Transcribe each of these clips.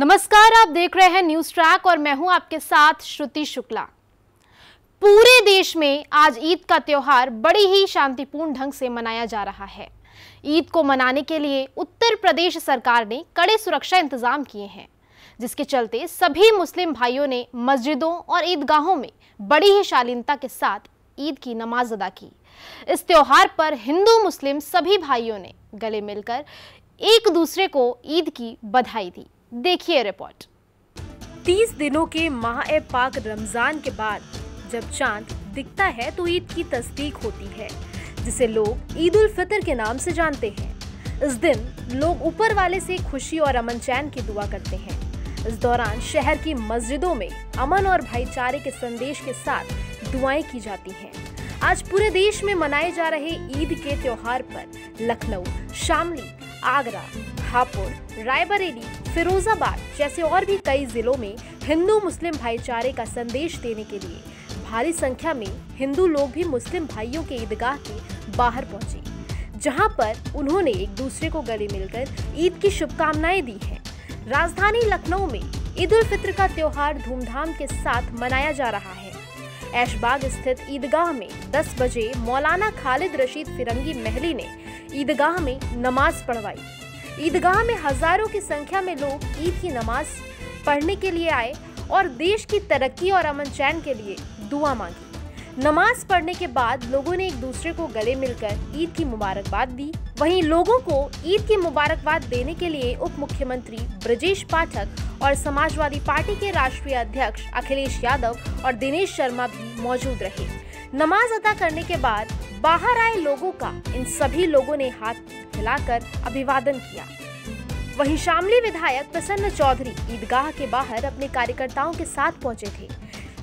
नमस्कार, आप देख रहे हैं न्यूज ट्रैक और मैं हूं आपके साथ श्रुति शुक्ला। पूरे देश में आज ईद का त्योहार बड़ी ही शांतिपूर्ण ढंग से मनाया जा रहा है। ईद को मनाने के लिए उत्तर प्रदेश सरकार ने कड़े सुरक्षा इंतजाम किए हैं, जिसके चलते सभी मुस्लिम भाइयों ने मस्जिदों और ईदगाहों में बड़ी ही शालीनता के साथ ईद की नमाज अदा की। इस त्योहार पर हिंदू मुस्लिम सभी भाइयों ने गले मिलकर एक दूसरे को ईद की बधाई दी। देखिए रिपोर्ट। 30 दिनों के माह-ए-पाक रमजान के बाद जब चांद दिखता है तो ईद की तस्दीक होती है, जिसे लोग ईद उल फितर के नाम से जानते हैं। इस दिन लोग ऊपर वाले से खुशी और अमन चैन की दुआ करते हैं। इस दौरान शहर की मस्जिदों में अमन और भाईचारे के संदेश के साथ दुआएं की जाती हैं। आज पूरे देश में मनाए जा रहे ईद के त्योहार पर लखनऊ, शामली, आगरा, हापुड़, रायबरेली, फिरोजाबाद जैसे और भी कई जिलों में हिंदू मुस्लिम भाईचारे का संदेश देने के लिए भारी संख्या में हिंदू लोग भी मुस्लिम भाइयों के ईदगाह के बाहर पहुंचे, जहां पर उन्होंने एक दूसरे को गले मिलकर ईद की शुभकामनाएं दी हैं। राजधानी लखनऊ में ईद उल फित्र का त्योहार धूमधाम के साथ मनाया जा रहा है। ऐशबाग स्थित ईदगाह में 10 बजे मौलाना खालिद रशीद फिरंगी महली ने ईदगाह में नमाज पढ़वाई। ईदगाह में हजारों की संख्या में लोग ईद की नमाज पढ़ने के लिए आए और देश की तरक्की और अमन चैन के लिए दुआ मांगी। नमाज पढ़ने के बाद लोगों ने एक दूसरे को गले मिलकर ईद की मुबारकबाद दी। वहीं लोगों को ईद की मुबारकबाद देने के लिए उप मुख्यमंत्री ब्रजेश पाठक और समाजवादी पार्टी के राष्ट्रीय अध्यक्ष अखिलेश यादव और दिनेश शर्मा भी मौजूद रहे। नमाज अदा करने के बाद बाहर आए लोगों का इन सभी लोगों ने हाथ हिलाकर अभिवादन किया। वहीं शामली विधायक प्रसन्न चौधरी ईदगाह के बाहर अपने कार्यकर्ताओं के साथ पहुंचे थे,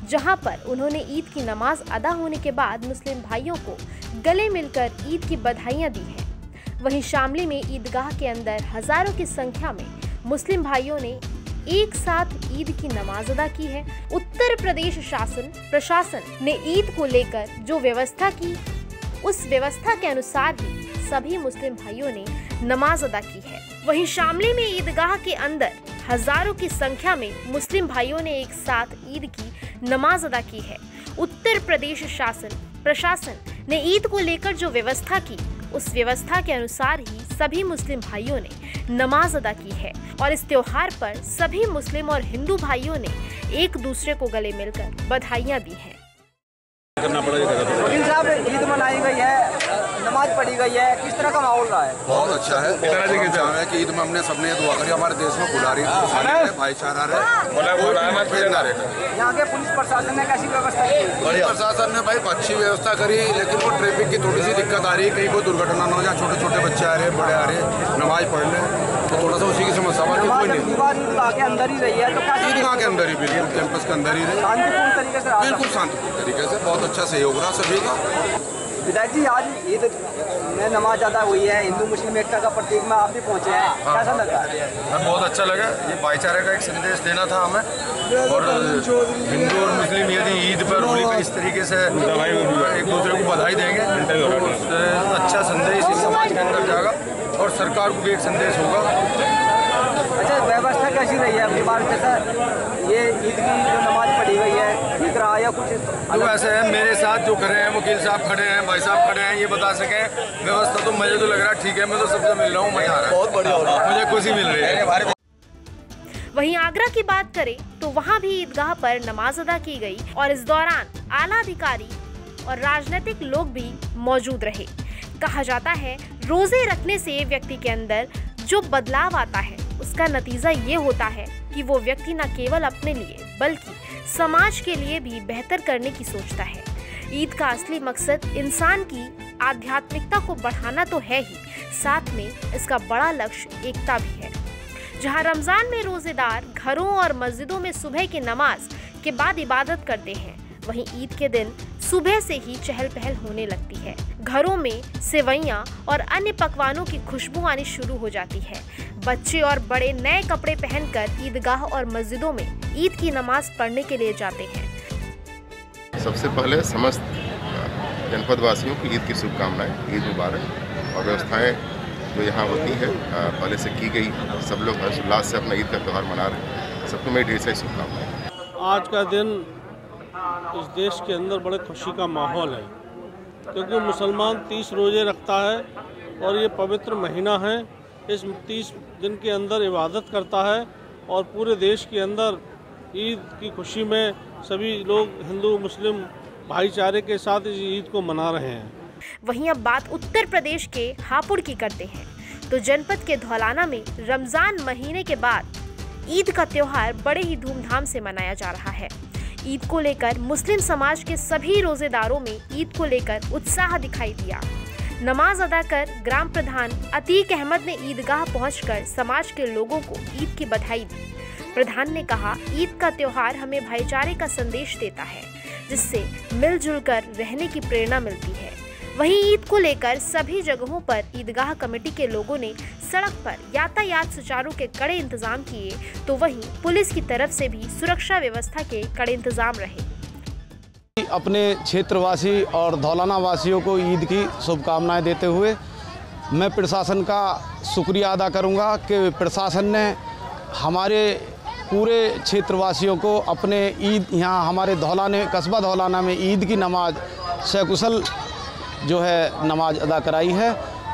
जहां पर उन्होंने ईद की नमाज अदा होने के बाद मुस्लिम भाइयों को गले मिलकर ईद की बधाइयां दी हैं। वहीं शामली में ईदगाह के अंदर हजारों की संख्या में मुस्लिम भाइयों ने एक साथ ईद की नमाज अदा की है। उत्तर प्रदेश प्रशासन ने ईद को लेकर जो व्यवस्था की, उस व्यवस्था के अनुसार ही सभी मुस्लिम भाइयों ने नमाज अदा की है। वहीं शामली में ईदगाह के अंदर हजारों की संख्या में मुस्लिम भाइयों ने एक साथ ईद की नमाज अदा की है। उत्तर प्रदेश प्रशासन ने ईद को लेकर जो व्यवस्था की, उस व्यवस्था के अनुसार ही सभी मुस्लिम भाइयों ने नमाज अदा की है और इस त्योहार पर सभी मुस्लिम और हिंदू भाइयों ने एक दूसरे को गले मिलकर बधाइयां दी हैं। वकील साहब, ईद मनाई गई है, नमाज पढ़ी गई है, किस तरह का माहौल रहा है? बहुत अच्छा है। है कि ईद में हमने सबने दुआ करी, हमारे देश में बुलारी भाईचारा रहे। यहाँ के पुलिस प्रशासन ने कैसी व्यवस्था की? पुलिस प्रशासन ने भाई अच्छी व्यवस्था करी, लेकिन वो ट्रैफिक की थोड़ी सी दिक्कत आ रही है। कहीं कोई दुर्घटना न हो जाए, छोटे छोटे बच्चे आ रहे हैं, बड़े आ रहे हैं नमाज पढ़ने, तो थोड़ा सा उसी की समस्या कोई नहीं। ईदगाह के अंदर ही रही है तो ईदगाह के अंदर ही, बिल्कुल कैंपस के अंदर ही रही, शांतिपूर्ण तरीके से, बिल्कुल शांतिपूर्ण तरीके से। बहुत अच्छा सहयोग रहा सभी का। विधायक जी, आज ईद में नमाज अदा हुई है, हिंदू मुस्लिम एकता का प्रतीक में आप भी पहुंचे हैं, कैसा लगा? बहुत अच्छा लगा। ये भाईचारे का एक संदेश देना था हमें, और हिंदू और मुस्लिम यदि ईद पर होली पर इस तरीके से एक दूसरे को बधाई देंगे तो अच्छा संदेश इस समाज के अंदर जाएगा और सरकार को भी एक संदेश होगा। अच्छा, व्यवस्था कैसी रही है अपनी बार? जैसा ये ईद की जो नमाज पढ़ी गई है, ठीक रहा या कुछ? तो ऐसे है, मेरे साथ जो खड़े हैं, वकील साहब खड़े हैं, भाई साहब खड़े हैं, ये बता सकें व्यवस्था तो मुझे तो लग रहा है ठीक है। मैं तो सबसे मिल रहा हूँ, मजा आ रहा है, बहुत बढ़िया हो रहा है, मुझे खुशी मिल रही है। वहीं आगरा की बात करें तो वहां भी ईदगाह पर नमाज अदा की गई और इस दौरान आला अधिकारी और राजनीतिक लोग भी मौजूद रहे। कहा जाता है, रोजे रखने से व्यक्ति के अंदर जो बदलाव आता है, उसका नतीजा ये होता है कि वो व्यक्ति न केवल अपने लिए बल्कि समाज के लिए भी बेहतर करने की सोचता है। ईद का असली मकसद इंसान की आध्यात्मिकता को बढ़ाना तो है ही, साथ में इसका बड़ा लक्ष्य एकता भी है। जहां रमजान में रोजेदार घरों और मस्जिदों में सुबह की नमाज के बाद इबादत करते हैं, वहीं ईद के दिन सुबह से ही चहल पहल होने लगती है। घरों में सेवइयां और अन्य पकवानों की खुशबू आनी शुरू हो जाती है। बच्चे और बड़े नए कपड़े पहनकर ईदगाह और मस्जिदों में ईद की नमाज पढ़ने के लिए जाते हैं। सबसे पहले समस्त जनपद वासियों को ईद की शुभकामनाएं, ईद मुबारक। और व्यवस्थाएं जो यहाँ होती है पहले से की गई, सब लोग हर्षोल्लास से अपना ईद का त्यौहार मना रहे हैं। सबको मेरी ढेर सारी शुभकामनाएं। आज का दिन इस देश के अंदर बड़े खुशी का माहौल है, क्योंकि मुसलमान 30 रोज़े रखता है और ये पवित्र महीना है। इस 30 दिन के अंदर इबादत करता है और पूरे देश के अंदर ईद की खुशी में सभी लोग हिंदू मुस्लिम भाईचारे के साथ इस ईद को मना रहे हैं। वहीं अब बात उत्तर प्रदेश के हापुड़ की करते हैं। तो जनपद के धौलाना में रमजान महीने के बाद ईद का त्योहार बड़े ही धूमधाम से मनाया जा रहा है। ईद को लेकर मुस्लिम समाज के सभी रोजेदारों में ईद को लेकर उत्साह दिखाई दिया। नमाज अदा कर ग्राम प्रधान अतीक अहमद ने ईदगाह पहुंचकर समाज के लोगों को ईद की बधाई दी। प्रधान ने कहा, ईद का त्योहार हमें भाईचारे का संदेश देता है, जिससे मिलजुल कर रहने की प्रेरणा मिलती है। वहीं ईद को लेकर सभी जगहों पर ईदगाह कमेटी के लोगों ने सड़क पर यातायात सुचारू के कड़े इंतजाम किए, तो वहीं पुलिस की तरफ से भी सुरक्षा व्यवस्था के कड़े इंतजाम रहे। अपने क्षेत्रवासी और धौलाना वासियों को ईद की शुभकामनाएं देते हुए मैं प्रशासन का शुक्रिया अदा करूंगा कि प्रशासन ने हमारे पूरे क्षेत्रवासियों को अपने ईद यहाँ हमारे धौलाने कस्बा धौलाना में ईद की नमाज सकुशल जो है नमाज अदा कराई है।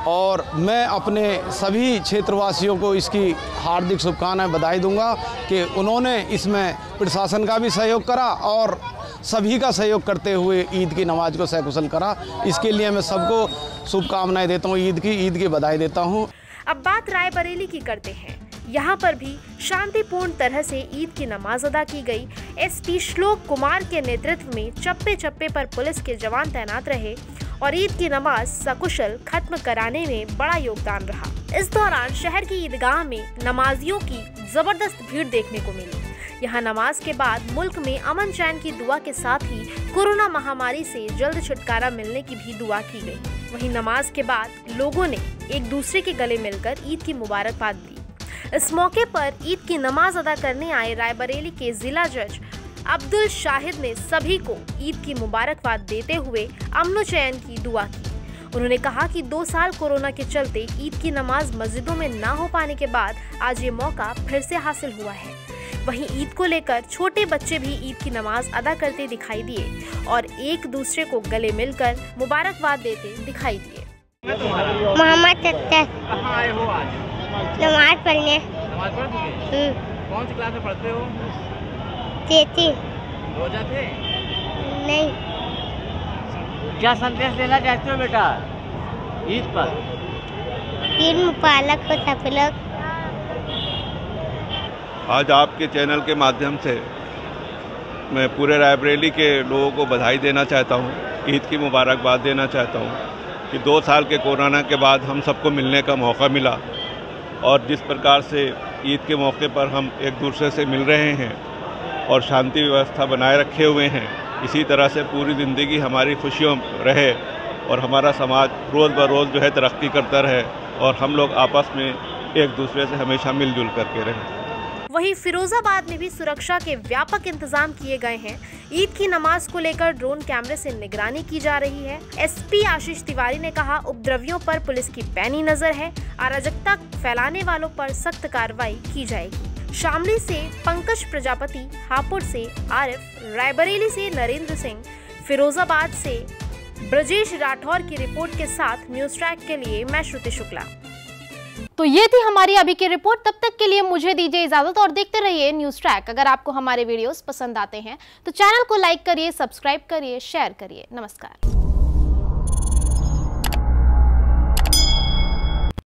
और मैं अपने सभी क्षेत्रवासियों को इसकी हार्दिक शुभकामनाएं बधाई दूंगा कि उन्होंने इसमें प्रशासन का भी सहयोग करा और सभी का सहयोग करते हुए ईद की नमाज को सकुशल करा। इसके लिए मैं सबको शुभकामनाएं देता हूँ, ईद की बधाई देता हूँ। अब बात रायबरेली की करते हैं। यहाँ पर भी शांतिपूर्ण तरह से ईद की नमाज अदा की गई। एसपी श्लोक कुमार के नेतृत्व में चप्पे चप्पे पर पुलिस के जवान तैनात रहे और ईद की नमाज सकुशल खत्म कराने में बड़ा योगदान रहा। इस दौरान शहर की ईदगाह में नमाजियों की जबरदस्त भीड़ देखने को मिली। यहाँ नमाज के बाद मुल्क में अमन चैन की दुआ के साथ ही कोरोना महामारी से जल्द छुटकारा मिलने की भी दुआ की गई। वहीं नमाज के बाद लोगों ने एक दूसरे के गले मिलकर ईद की मुबारकबाद दी। इस मौके पर ईद की नमाज अदा करने आए रायबरेली के जिला जज अब्दुल शाहिद ने सभी को ईद की मुबारकबाद देते हुए अमन चैन की दुआ की। उन्होंने कहा कि 2 साल कोरोना के चलते ईद की नमाज मस्जिदों में ना हो पाने के बाद आज ये मौका फिर से हासिल हुआ है। वहीं ईद को लेकर छोटे बच्चे भी ईद की नमाज अदा करते दिखाई दिए और एक दूसरे को गले मिलकर मुबारकबाद देते दिखाई दिए। मोहम्मद अख्तर। कहाँ आए हो आज? नमाज पढ़ने। नमाज पढ़ चुके? कौन सी क्लास में पढ़ते हो? 3 रोजा थे? नहीं। क्या संदेश देना चाहते हो बेटा ईद पर? ईद मुबारक हो सब लोग। आज आपके चैनल के माध्यम से मैं पूरे रायबरेली के लोगों को बधाई देना चाहता हूँ, ईद की मुबारकबाद देना चाहता हूँ कि 2 साल के कोरोना के बाद हम सबको मिलने का मौका मिला और जिस प्रकार से ईद के मौके पर हम एक दूसरे से मिल रहे हैं और शांति व्यवस्था बनाए रखे हुए हैं, इसी तरह से पूरी ज़िंदगी हमारी खुशियों रहे और हमारा समाज रोज़ ब रोज़ जो है तरक्की करता रहे और हम लोग आपस में एक दूसरे से हमेशा मिलजुल करके रहें। वहीं फिरोजाबाद में भी सुरक्षा के व्यापक इंतजाम किए गए हैं। ईद की नमाज को लेकर ड्रोन कैमरे से निगरानी की जा रही है। एसपी आशीष तिवारी ने कहा, उपद्रवियों पर पुलिस की पैनी नजर है, अराजकता फैलाने वालों पर सख्त कार्रवाई की जाएगी। शामली से पंकज प्रजापति, हापुड़ से आरिफ, रायबरेली से नरेंद्र सिंह, फिरोजाबाद से ब्रजेश राठौर की रिपोर्ट के साथ न्यूज ट्रैक के लिए मैं श्रुति शुक्ला। तो ये थी हमारी अभी की रिपोर्ट। तब तक के लिए मुझे दीजिए इजाजत और देखते रहिए न्यूज ट्रैक। अगर आपको हमारे वीडियोस पसंद आते हैं तो चैनल को लाइक करिए, सब्सक्राइब करिए, शेयर करिए। नमस्कार।